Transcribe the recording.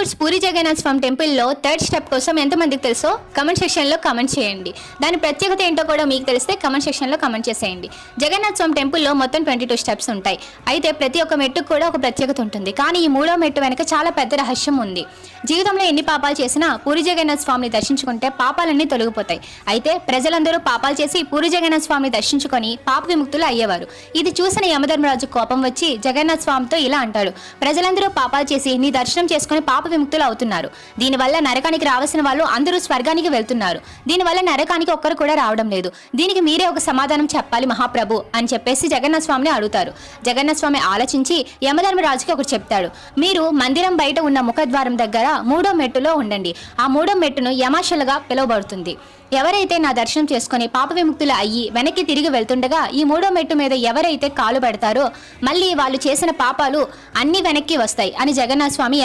Viewers, puri Jagannadh స్వామి టెంపుల్లో third step కోసం ఎంతమందికి తెలుసో కమెంట్ సెక్షన్లో కమెంట్ చేయండి. దాని ప్రత్యేకత ఏంటో కూడా మీకు తెలిస్తే కమెంట్ సెక్షన్లో కమెంట్ చేసేయండి. జగన్నాథ్ స్వామి టెంపుల్లో మొత్తం 22 స్టెప్స్ ఉంటాయి. అయితే ప్రతి ఒక్క మెట్టుకు కూడా ఒక ప్రత్యేకత ఉంటుంది. కానీ ఈ మూడో మెట్టు వెనక చాలా పెద్ద రహస్యం ఉంది. జీవితంలో ఎన్ని పాపాలు చేసినా పూరి జగన్నాథ్ స్వామిని దర్శించుకుంటే పాపాలన్నీ తొలగిపోతాయి. అయితే ప్రజలందరూ పాపాలు చేసి పూరి జగన్నాథ్ స్వామిని దర్శించుకొని పాప విముక్తులు అయ్యేవారు. ఇది చూసిన యమధర్మరాజు కోపం వచ్చి జగన్నాథ్ స్వామితో ఇలా అంటాడు: ప్రజలందరూ పాపాలు చేసి నీ దర్శనం చేసుకుని పాప విముక్తులు అవుతున్నారు. దీనివల్ల నరకానికి రావాల్సిన వాళ్ళు అందరూ స్వర్గానికి వెళ్తున్నారు. దీనివల్ల నరకానికి ఒక్కరు కూడా రావడం లేదు. దీనికి మీరే ఒక సమాధానం చెప్పాలి మహాప్రభు అని చెప్పేసి జగన్నాథ్ స్వామిని అడుగుతారు. జగన్నాథ్ స్వామి ఆలోచించి యమధర్మరాజుకి ఒకటి చెప్తాడు: మీరు మందిరం బయట ఉన్న ముఖద్వారం దగ్గర మూడో మెట్టులో ఉండండి. ఆ మూడో మెట్టును యమాశలుగా పిలువబడుతుంది. ఎవరైతే నా దర్శనం చేసుకుని పాప విముక్తులు అయ్యి వెనక్కి తిరిగి వెళ్తుండగా ఈ మూడో మెట్టు మీద ఎవరైతే కాలు పెడతారో మళ్ళీ వాళ్ళు చేసిన పాపాలు అన్ని వెనక్కి వస్తాయి అని జగన్నాథ్ స్వామి